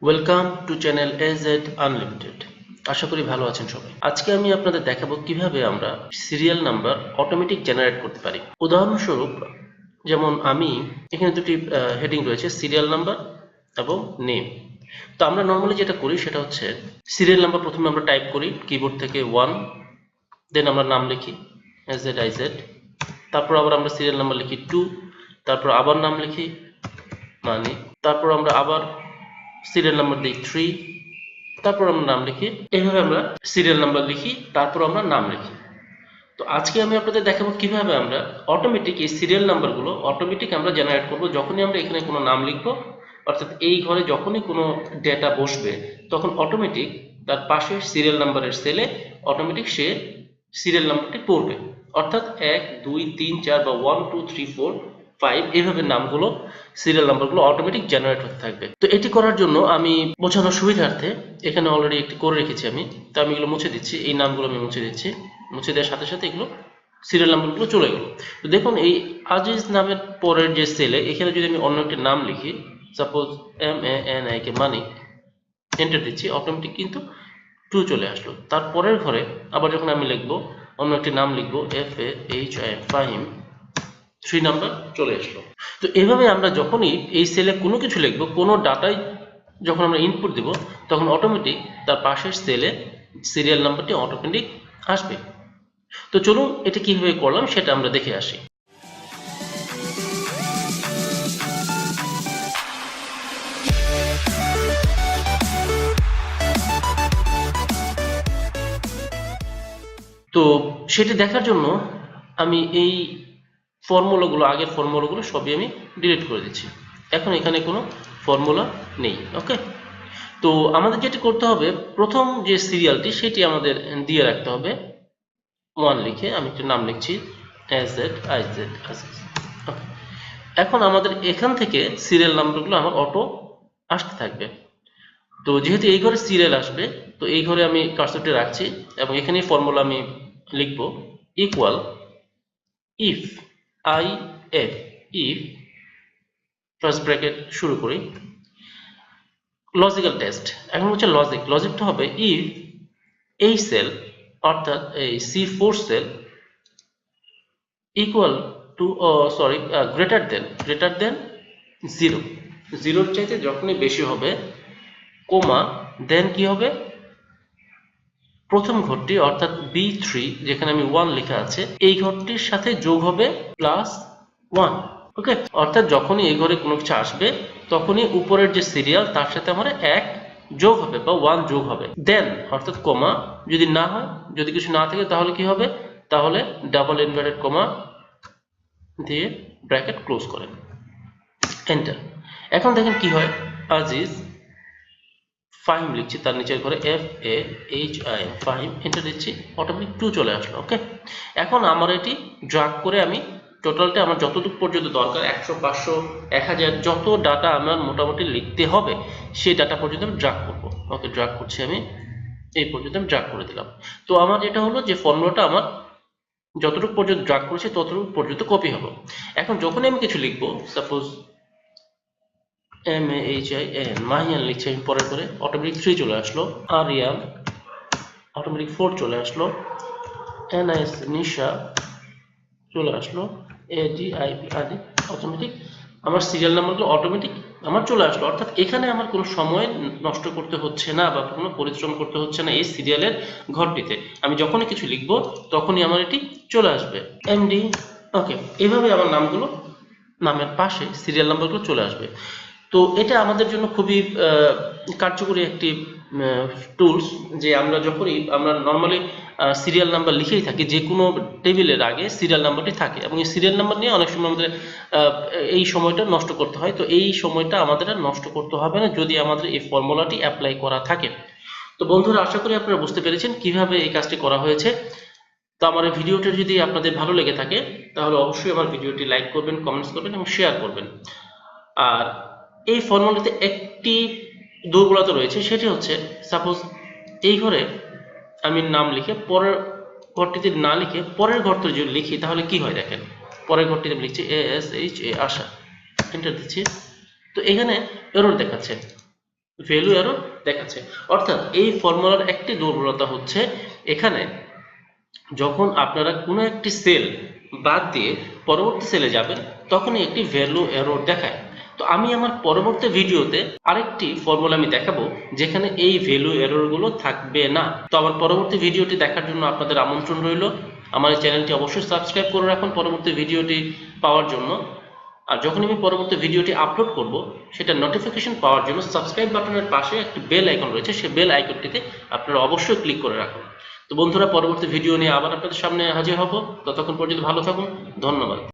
Welcome to channel A Z unlimited. আশা করি ভালো আছেন সবাই। আজকে আমি আপনাদের দেখাবো কিভাবে আমরা সিরিয়াল নাম্বার অটোমেটিক জেনারেট করতে পারি। উদাহরণস্বরূপ যেমন আমি এখানে দুটি হেডিং রয়েছে, সিরিয়াল নাম্বার এবং নেম। তো আমরা নর্মালি যেটা করি সেটা হচ্ছে সিরিয়াল নাম্বার প্রথমে আমরা টাইপ করি কিবোর্ড থেকে 1, দেন আমরা নাম লিখি এজেড, তারপর আবার আমরা সিরিয়াল নাম্বার লিখি 2, তারপর আবার নাম লিখি মানে, তারপর আমরা আবার সিরিয়াল নাম্বার দিই 3, তারপর আমরা নাম লিখি। এইভাবে আমরা সিরিয়াল নাম্বার লিখি, তারপর আমরা নাম লিখি। তো আজকে আমি আপনাদের দেখাবো কিভাবে আমরা অটোমেটিক এই সিরিয়াল নাম্বারগুলো অটোমেটিক আমরা জেনারেট করব। যখনই আমরা এখানে কোনো নাম লিখবো, অর্থাৎ এই ঘরে যখনই কোনো ডেটা বসবে, তখন অটোমেটিক তার পাশে সিরিয়াল নাম্বারের সেলে অটোমেটিক সে সিরিয়াল নাম্বারটি পড়বে। অর্থাৎ 1 2 3 4 বা 1 2 3 4 5 এইভাবে নামগুলো সিরিয়াল নাম্বারগুলো অটোমেটিক জেনারেট হতে থাকবে। তো এটি করার জন্য আমি বোঝানোর সুবিধার্থে এখানে অলরেডি একটি করে রেখেছি আমি, তো আমি এগুলো মুছে দিচ্ছি। এই নামগুলো আমি মুছে দিচ্ছি। মুছে দেওয়ার সাথে সাথে এগুলো সিরিয়াল নাম্বারগুলো চলে গেল। তো দেখুন এই আজিজ নামের পরের যে সেলে এখানে যদি আমি অন্য একটি নাম লিখি, সাপোজ MANI কে মানিক, এন্টার দিচ্ছি, অটোমেটিক কিন্তু 2 চলে আসলো। তারপরের ঘরে আবার যখন আমি লিখবো অন্য একটি নাম লিখবো FAHIM, ফাহিম, 3 নাম্বার চলে আসলো। তো এভাবে আমরা যখনই এই সেলে কোনো কিছু লিখবো, কোনো ডাটাই যখন আমরা ইনপুট দিব, তখন অটোমেটিক তার পাশের সেলে সিরিয়াল নাম্বারটি অটোমেটিক আসবে। তো চলুন এটা কিভাবে করলাম সেটা আমরা দেখে আসি। তো সেটি দেখার জন্য আমি এই ফর্মুলাগুলো, আগের ফর্মুলাগুলো সবই আমি ডিলিট করে দিচ্ছি। এখন এখানে কোনো ফর্মুলা নেই। ওকে, তো আমাদের যেটি করতে হবে, প্রথম যে সিরিয়ালটি সেটি আমাদের দিয়ে রাখতে হবে 1 লিখে। আমি একটি নাম লিখছি এজেড আইজেড। ওকে, এখন আমাদের এখান থেকে সিরিয়াল নাম্বারগুলো আমার অটো আসতে থাকবে। তো যেহেতু এই ঘরে সিরিয়াল আসবে, তো এই ঘরে আমি কার্সরটি রাখছি এবং এখানে ফর্মুলা আমি লিখব equal if if first bracket শুরু করি, লজিক্যাল টেস্ট। এখন হচ্ছে লজিকটা হবে ইফ এই সেল অর্থাৎ এই C4 sell equal to greater than 0, 0-র চাইতে যখনই বেশি হবে, কোমা, দেন কি হবে, প্রথম ঘরটি অর্থাৎ B3 যেখানে আমি 1 লেখা আছে এই ঘরটির সাথে যোগ হবে +1। ওকে, অর্থাৎ যখনই এই ঘরে কোনো কিছু আসবে, তখনই উপরের যে সিরিয়াল তার সাথে আমার 1 যোগ হবে বা 1 যোগ হবে। দেন অর্থাৎ কোমা, যদি না হয়, যদি কিছু না থাকে তাহলে কি হবে, তাহলে ডাবল ইনভার্টেড কোমা দিয়ে ব্র্যাকেট ক্লোজ করেন, এন্টার। এখন দেখেন কি হয়, আজিজ ফাহিম লিখছি, তার নিচের ঘরে FAHIM ফাহিম, এন্টার দিচ্ছি, অটোমেটিক 2 চলে আসলো। ওকে, এখন আমার এটি ড্রাগ করে আমি টোটালটা আমার যতটুকু পর্যন্ত দরকার 100 500 1000 যত ডাটা আমার মোটামুটি লিখতে হবে সেই ডাটা পর্যন্ত আমি ড্রাগ করব। ওকে, ড্রাগ করছি আমি, এই পর্যন্ত আমি ড্রাগ করে দিলাম। তো আমার যেটা হলো যে ফর্মুলাটা আমার যতটুকু পর্যন্ত ড্রাগ করেছি ততটুকু পর্যন্ত কপি হলো। এখন যখনই আমি কিছু লিখবো, সাপোজ MAHIN মাহিয়ান লিখছি আমি, পরে করে অটোমেটিক 3 চলে আসলো, আরিয়ান অটোমেটিক 4 চলে আসলো, NIS নিশা চলে আসলো, ADIP আদি, অটোমেটিক আমার সিরিয়াল নাম্বারগুলো অটোমেটিক আমার চলে আসলো। অর্থাৎ এখানে আমার কোনো সময় নষ্ট করতে হচ্ছে না বা কোনো পরিশ্রম করতে হচ্ছে না। এই সিরিয়ালের ঘরটিতে আমি যখনই কিছু লিখবো তখনই আমার এটি চলে আসবে, MD। ওকে, এভাবে আমার নামগুলো, নামের পাশে সিরিয়াল নাম্বারগুলো চলে আসবে। তো এটা আমাদের জন্য খুবই কার্যকরী একটি টুলস, যে আমরা যখনই আমরা নর্মালি সিরিয়াল নাম্বার লিখেই থাকি, যে কোনো টেবিলের আগে সিরিয়াল নাম্বারটি থাকে এবং এই সিরিয়াল নাম্বার নিয়ে অনেক সময় আমাদের এই সময়টা নষ্ট করতে হয়। তো এই সময়টা আমাদের আর নষ্ট করতে হবে না যদি আমাদের এই ফর্মুলাটি অ্যাপ্লাই করা থাকে। তো বন্ধুরা, আশা করি আপনারা বুঝতে পেরেছেন কিভাবে এই কাজটি করা হয়েছে। তো আমার এই ভিডিওটি যদি আপনাদের ভালো লেগে থাকে তাহলে অবশ্যই আমার ভিডিওটি লাইক করবেন, কমেন্টস করবেন এবং শেয়ার করবেন। আর এই ফর্মুলাতে একটি দুর্বলতা রয়েছে, সেটি হচ্ছে সাপোজ এই ঘরে আমি নাম লিখে পরের ঘরটিতে না লিখে পরের ঘরটি যদি লিখি তাহলে কি হয় দেখেন, পরের ঘরটিতে আমি লিখছি ASHA, আশা, এন্টার দিচ্ছি, তো এখানে এরর দেখাচ্ছে। ভ্যালু এরর দেখাচ্ছে। অর্থাৎ এই ফর্মুলার একটি দুর্বলতা হচ্ছে এখানে যখন আপনারা কোনো একটি সেল বাদ দিয়ে পরবর্তী সেলে যাবেন তখনই একটি ভ্যালু এরর দেখায়। তো আমি আমার পরবর্তী ভিডিওতে আরেকটি ফর্মুলা আমি দেখাবো যেখানে এই ভ্যালু এররগুলো থাকবে না। তো আমার পরবর্তী ভিডিওটি দেখার জন্য আপনাদের আমন্ত্রণ রইল। আমার এই চ্যানেলটি অবশ্যই সাবস্ক্রাইব করে রাখুন পরবর্তী ভিডিওটি পাওয়ার জন্য। আর যখন আমি পরবর্তী ভিডিওটি আপলোড করব সেটা নোটিফিকেশন পাওয়ার জন্য সাবস্ক্রাইব বাটনের পাশে একটি বেল আইকন রয়েছে, সেই বেল আইকনটিতে আপনারা অবশ্যই ক্লিক করে রাখুন। তো বন্ধুরা, পরবর্তী ভিডিও নিয়ে আবার আপনাদের সামনে হাজির হব। ততক্ষণ পর্যন্ত ভালো থাকুন। ধন্যবাদ।